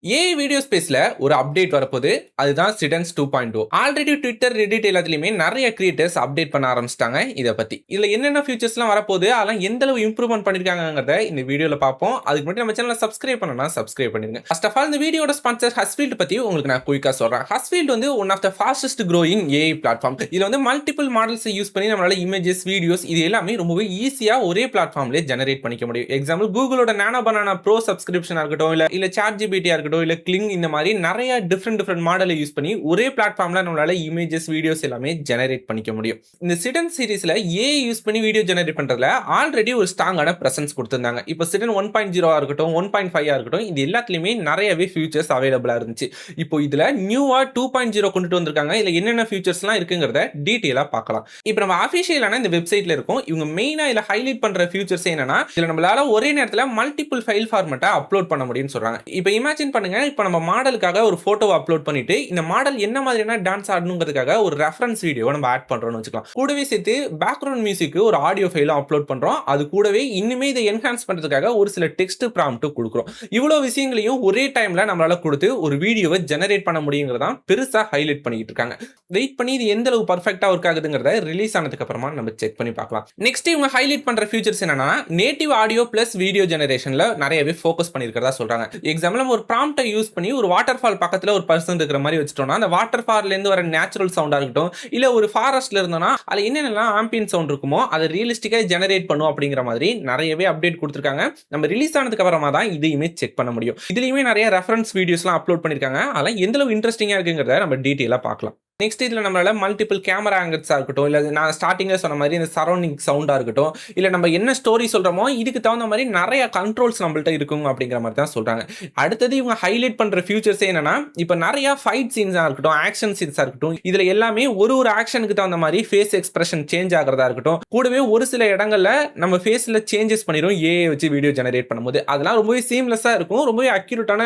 AI video ஸ்பேஸ்ல ஒரு update வரப்போகுது. அதுதான் சிடன்ஸ் 2.0. ஆல்ரெடி ட்விட்டர், ரெடிட் எல்லாத்துலயுமே நிறைய கிரியேட்டர்ஸ் அப்டேட் பண்ண ஆரம்பிச்சிட்டாங்க இத பத்தி. இதுல என்னென்ன ஃபீச்சர்ஸ்லாம் வரப்போகுது, அதெல்லாம் எந்த அளவு இம்ப்ரூவ்மென்ட் பண்ணிருக்காங்கங்கறத இந்த வீடியோல பார்ப்போம். அதுக்கு முன்னாடி நம்ம சேனலை சப்ஸ்கிரைப் பண்ணனும்னா சப்ஸ்கிரைப் பண்ணிருங்க. ஃபர்ஸ்ட் ஆஃப் ஆல் இந்த வீடியோட ஸ்பான்சர் ஹஸ்ஃபீல்ட் பத்தி உங்களுக்கு நான் குயிக்கா சொல்றேன். ஹஸ்ஃபீல்ட் வந்து one of the fastest growing AI platform. இதுல வந்து மல்டிபிள் மாடல்ஸை யூஸ் பண்ணி நம்மளால இமேஜஸ், வீடியோஸ் இது எல்லாமே ரொம்பவே ஈஸியா ஒரே பிளாட்ஃபார்ம்லயே ஜெனரேட் பண்ணிக்க முடியும். எக்ஸாம்பிள் கூகுளோட நானோ பனானா ப்ரோ சப்ஸ்கிரிப்ஷனா இருக்கட்டும், இல்ல சாட் ஜிபிடியா இருக்கட்டும், இல்ல கிளிங் இந்த மாதிரி நிறைய டிஃப்ரெண்ட் மாடலை யூஸ் பண்ணி ஒரே பிளாட்ஃபார்ம்ல நம்மளால இமேஜஸ், வீடியோஸ் எல்லாமே ஜெனரேட் பண்ணிக்க முடியும். இந்த சிடன் சீரிஸ்ல ஏஐ யூஸ் பண்ணி வீடியோ ஜெனரேட் பண்றதுல ஆல்ரெடி ஒரு ஸ்ட்ராங்கான பிரசன்ஸ் கொடுத்திருந்தாங்க. இப்போ சிடன் 1.0 இருக்கட்டும், 1.5 இருக்கட்டும், இது எல்லாத்துலயுமே நிறையவே ஃபியூச்சர்ஸ் அவைலபிளா இருந்துச்சு. இப்போ இதுல நியூவா 2.0 கொண்டுட்டு வந்திருக்காங்க. இதுல என்னென்ன ஃபியூச்சர்ஸ்லாம் இருக்குங்கிறத டீடைலா பார்க்கலாம். இப்போ நம்ம அபிஷியலான இந்த வெப்சைட்ல இருக்கும். இவங்க மெயினா இதுல ஹைலைட் பண்ற ஃபியூச்சர்ஸ் என்னன்னா, இதுல நம்மளால ஒரே நேரத்துல மல்டிபிள் ஃபைல் ஃபார்மேட்டை அப்லோட் பண்ண முடியும்னு சொல்றாங்க. இப்போ இமேஜின் பண்ணுங்க, இப்போ நம்ம மாடலுக்காக ஒரு போட்டோவை அப்லோட் பண்ணிட்டு இந்த மாடல் என்ன மாதிரியான டான்ஸ் ஆடணுங்கிறதுக்காக ஒரு ரெஃபரன்ஸ் வீடியோவை நம்ம ஆட் பண்றோம்னு வச்சுக்கலாம். கூடவே சேர்த்து பேக்ரவுண்ட் மியூசிக்கு ஒரு ஆடியோ ஃபைலும் அப்லோட் பண்றோம். அது கூடவே இன்னுமே இதை என்ஹான்ஸ் பண்றதுக்காக ஒரு சில டெக்ஸ்ட் ப்ராம்ப்ட் கொடுக்குறோம். இவ்வளவு விஷயங்களையும் ஒரே டைம்ல நம்மளால கொடுத்து ஒரு வீடியோவை ஜெனரேட் பண்ண முடியுங்கிறதா பெருசா ஹைலைட் பண்ணிட்டு இருக்காங்க. வெயிட் பண்ணி இது எந்த அளவு பர்ஃபெக்ட்டா ஒர்க் ஆகுதுங்கிறத ரிலீஸ் ஆனதுக்கு அப்புறமா நம்ம செக் பண்ணி பார்க்கலாம். நெக்ஸ்ட் இவங்க ஹைலைட் பண்ற ஃபீச்சர்ஸ் என்னன்னா, நேட்டிவ் ஆடியோ பிளஸ் வீடியோ ஜெனரேஷன்ல நிறையவே ஃபோக்கஸ் பண்ணிருக்கிறதா சொல்றாங்க. எக்ஸாம்பிள் நம்ம ஒரு ப்ராம்ப்ட்டை யூஸ் பண்ணி ஒரு வாட்டர் ஃபால் பக்கத்துல ஒரு பர்சன் இருக்கிற மாதிரி வச்சுட்டோம்னா, அந்த வாட்டர் ஃபால்ல இருந்து வர நேச்சுரல் சவுண்டா இருக்கட்டும், இல்ல ஒரு ஃபாரஸ்ட்ல இருந்தோம்னா அதுல என்னென்னலாம் ஆம்பியன்ட் சவுண்ட் இருக்குமோ அதை ரியலிஸ்டிக்கா ஜெனரேட் பண்ணும் அப்படிங்கிற மாதிரி நிறையவே அப்டேட் கொடுத்திருக்காங்க. நம்ம ரிலீஸ் ஆனதுக்கு அப்புறமா தான் இதையுமே செக் பண்ண முடியும். இதுலயுமே நிறைய ரெஃபரன்ஸ் வீடியோஸ்லாம் அப்லோட் பண்ணிருக்காங்க. அதெல்லாம் எந்த அளவு இன்ட்ரெஸ்டிங்கா இருக்குங்கிறத நம்ம டீடைலா பார்க்கலாம். நெக்ஸ்ட் இதுல நம்மளால மல்டிபிள் கேமரா ஆங்கிள்ஸா இருக்கட்டும், இல்ல நான் ஸ்டார்டிங்ல சொன்ன மாதிரி இந்த சரௌண்டிங் சவுண்டா இருக்கட்டும், இல்ல நம்ம என்ன ஸ்டோரி சொல்றோமோ இதுக்கு தகுந்த மாதிரி நிறைய கண்ட்ரோல்ஸ் நம்மள்ட்ட இருக்கும் அப்படிங்கிற மாதிரி தான் சொல்றாங்க. அடுத்தது இவங்க ஹைலைட் பண்ற ஃபியூச்சர்ஸ் என்னன்னா, இப்ப நிறைய ஃபைட் சீன்ஸா இருக்கட்டும், ஆக்ஷன் சீன்ஸா இருக்கட்டும், இதுல எல்லாமே ஒரு ஆக்ஷனுக்கு தகுந்த மாதிரி ஃபேஸ் எக்ஸ்பிரஷன் சேஞ்ச் ஆகிறதா இருக்கட்டும், கூடவே ஒரு சில இடங்கள்ல நம்ம ஃபேஸ்ல சேஞ்சஸ் பண்ணிரும் ஏஐ வச்சு வீடியோ ஜெனரேட் பண்ணும்போது. அதெல்லாம் ரொம்பவே சீம்லெஸ்ஸா இருக்கும். ரொம்பவே அக்யூரேட்டான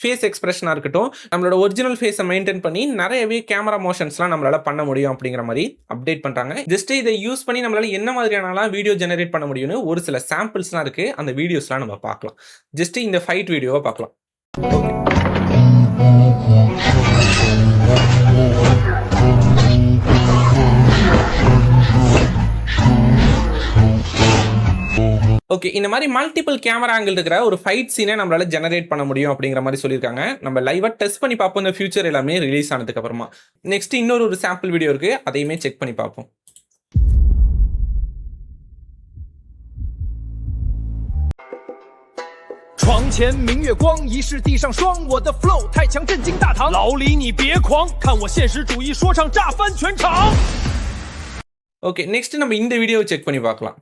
ஃபேஸ் எக்ஸ்பிரஷனா இருக்கட்டும், நம்மளோட ஒரிஜினல் ஃபேஸை மெயின்டைன் பண்ணி நிறையவே கேமரா மோஷன்ஸ்லாம் நம்மளால பண்ண முடியும் அப்படிங்கிற மாதிரி அப்டேட் பண்றாங்க. ஜஸ்ட் இதை யூஸ் பண்ணி நம்மளால என்ன மாதிரியான வீடியோ ஜெனரேட் பண்ண முடியும்னு ஒரு சில சாம்பிள்ஸ்லாம் இருக்கு. அந்த வீடியோஸ்லாம் நம்ம பார்க்கலாம். ஜஸ்ட் இந்த ஃபைட் வீடியோவை பார்க்கலாம். ஓகே. ஓகே, இந்த மாதிரி மல்டிபிள் கேமரா ஆங்கிள் இருக்கிற ஒரு ஃபைட் சீனை நம்மளால ஜெனரேட் பண்ண முடியும் அப்படிங்கிற மாதிரி சொல்லியிருக்காங்க. நம்ம லைவா டெஸ்ட் பண்ணி பார்ப்போம் இந்த ஃபியூச்சர் எல்லாமே ரிலீஸ் ஆனதுக்கு அப்புறமா. நெக்ஸ்ட் இன்னொரு சாம்பிள் வீடியோ இருக்கு, அதையுமே செக் பண்ணி பார்ப்போம். 床前明月光，疑是地上霜。我的 flow 太强，震惊大唐。老李你别狂，看我现实主义说唱炸翻全场。ஓகே, நெக்ஸ்ட் நம்ம இந்த வீடியோவை செக் பண்ணி பார்க்கலாம்.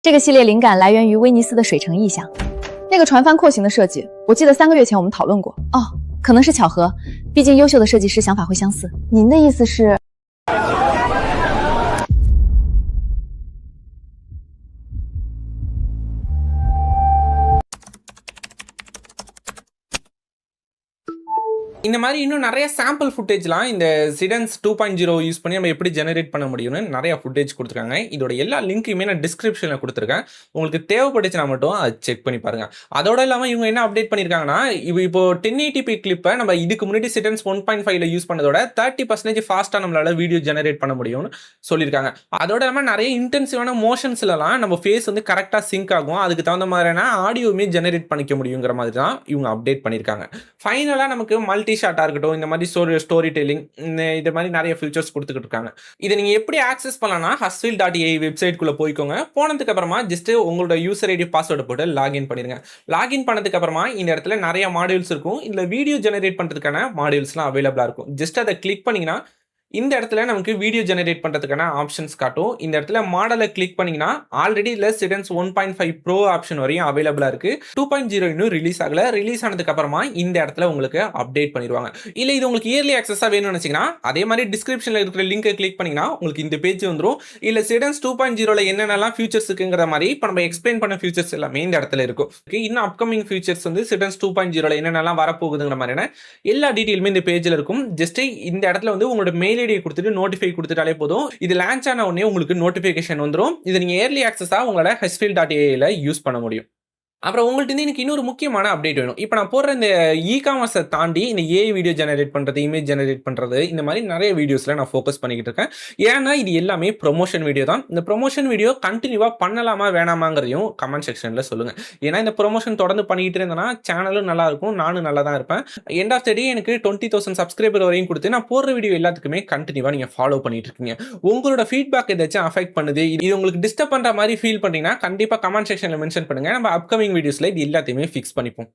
这个系列灵感来源于威尼斯的水城意象，那个船帆廓形的设计，我记得3个月前我们讨论过。哦，可能是巧合，毕竟优秀的设计师想法会相似。您的意思是？ இந்த மாதிரி இன்னும் நிறைய சாம்பிள் ஃபுட்டேஜ்லாம் இந்த சிடன்ஸ் 2.0 யூஸ் பண்ணி நம்ம எப்படி ஜெனரேட் பண்ண முடியும்னு நிறைய ஃபுட்டேஜ் கொடுத்துருக்காங்க. இதோட எல்லா லிங்க்குமே நான் டிஸ்கிரிப்ஷனில் கொடுத்துருக்கேன். உங்களுக்கு தேவைப்பட்டுச்சுன்னா மட்டும் அதை செக் பண்ணி பாருங்க. அதோட இல்லாமல் இவங்க என்ன அப்டேட் பண்ணியிருக்காங்கன்னா, இப்போ 1080p கிளிப்பை நம்ம இதுக்கு முன்னாடி சிடன்ஸ் 1.5ல யூஸ் பண்ணதோட 30% ஃபாஸ்ட்டாக நம்மளால வீடியோ ஜெனரேட் பண்ண முடியும்னு சொல்லியிருக்காங்க. அதோட இல்லாமல் நிறைய இன்டென்சிவான மோஷன்ஸ்லாம் நம்ம ஃபேஸ் வந்து கரெக்டாக சிங்க் ஆகும். அதுக்கு தகுந்த மாதிரியான ஆடியோவுமே ஜெனரேட் பண்ணிக்க முடியுங்கிற மாதிரி தான் இவங்க அப்டேட் பண்ணியிருக்காங்க. ஃபைனலாக நமக்கு மல்டி மல்டி ஷாட்டா இருக்கட்டும், இந்த மாதிரி ஸ்டோரி டெல்லிங் இந்த மாதிரி நிறைய ஃபீச்சர்ஸ் குடுத்துக்கிட்டு இருக்காங்க. இத நீங்க எப்படி ஆக்சஸ் பண்ணலாம்னா, hustfeel.ai வெப்சைட்குள்ள போய்க்கோங்க. போனதுக்கு அப்புறமா ஜஸ்ட் உங்களோட யூசர் ஐடி, பாஸ்வேர்ட் போட்டு லாகின் பண்ணிருங்க. லாகின் பண்ணதுக்கு அப்புறமா இந்த இடத்துல நிறைய மாடியூல்ஸ் இருக்கும். இதுல வீடியோ ஜெனரேட் பண்றதுக்கான மாடியூல்ஸ்லாம் அவைலபிளா இருக்கும். ஜஸ்ட் அத கிளிக் பண்ணீங்கன்னா, இந்த இடத்துல நமக்கு வீடியோ ஜெனரேட் பண்றதுக்கான ஆப்ஷன்ஸ் காட்டும். இந்த இடத்துல மாடல கிளிக் பண்ணீங்கன்னா, ஆல்ரெடி இதுல Sidens 1.5 Pro ஆப்ஷன் வரையும் அவைலபிளா இருக்கு. 2.0 இன்னும் ரிலீஸ் ஆகல. ரிலீஸ் ஆனதுக்கு அப்புறமா இந்த இடத்துல உங்களுக்கு அப்டேட் பண்ணிருவாங்க. இல்ல இது உங்களுக்கு இயர்லி ஆக்சஸா வேணும்னு நினைச்சீங்கன்னா, அதே மாதிரி டிஸ்கிரிப்ஷன்ல இருக்கிற லிங்கை கிளிக் பண்ணீங்கன்னா, உங்களுக்கு இந்த பேஜ் வந்துரும். இல்ல Sidens 2.0ல என்னென்னலாம் ஃபீச்சர்ஸ் இருக்குங்கிற மாதிரி இப்ப நம்ம எக்ஸ்பிளைன் பண்ண ஃபீச்சர்ஸ் எல்லாமே இந்த இடத்துல இருக்கும். இன்னும் அப்கமிங் ஃபீச்சர்ஸ் வந்து Sidens 2.0ல என்னென்னலாம் வரப்போகுதுங்கிற மாதிரியான எல்லா டீடைலுமே இந்த பேஜ்ல இருக்கும். ஜஸ்ட் இந்த இடத்துல வந்து உங்களோட மெயில் ஐடியை கொடுத்துட்டு நோட்டிஃபை கொடுத்துட்டாலே போதும். இது லான்ச் ஆன உடனே உங்களுக்கு நோட்டிஃபிகேஷன் வந்துரும். இத நீங்க இயர்லி ஆக்சஸா உங்களோட hustfeel.ai-ல யூஸ் பண்ண முடியும். அப்புறம் உங்கள்ட்ட இருந்து எனக்கு இன்னொரு முக்கியமான அப்டேட் வேணும். இப்ப நான் போடுற இந்த இ-காமர்ஸ தாண்டி இந்த ஏஐ வீடியோ ஜெனரேட் பண்றது, இமேஜ் ஜெனரேட் பண்றது, இந்த மாதிரி நிறைய வீடியோஸ்ல நான் ஃபோக்கஸ் பண்ணிக்கிட்டு இருக்கேன். ஏன்னா இது எல்லாமே ப்ரமோஷன் வீடியோ தான். இந்த ப்ரமோஷன் வீடியோ கன்டினியூவா பண்ணலாமா வேணாமாங்கிறதையும் கமெண்ட் செக்ஷன்ல சொல்லுங்க. ஏன்னா இந்த ப்ரமோஷன் தொடர்ந்து பண்ணிக்கிட்டு இருந்தேன்னா சேனலும் நல்லா இருக்கும், நானும் நல்லா தான் இருப்பேன். எண்ட் ஆஃப் த டே எனக்கு 20,000 சப்ஸ்கிரைபர் வரையும் கொடுத்து நான் போடுற வீடியோ எல்லாத்துக்குமே கன்டினியூவா நீங்க ஃபாலோ பண்ணிட்டு இருக்கீங்க. உங்களோட ஃபீட்பேக் ஏதாச்சும் அஃபெக்ட் பண்ணுது, இது உங்களுக்கு டிஸ்டர்ப் பண்ற மாதிரி ஃபீல் பண்றீங்கன்னா கண்டிப்பா கமெண்ட் செக்ஷன்ல மென்ஷன் பண்ணுங்க. நம்ம அப்கமிங் வீடியோஸ்ல இது எல்லாத்தையுமே ஃபிக்ஸ் பண்ணிப்போம்.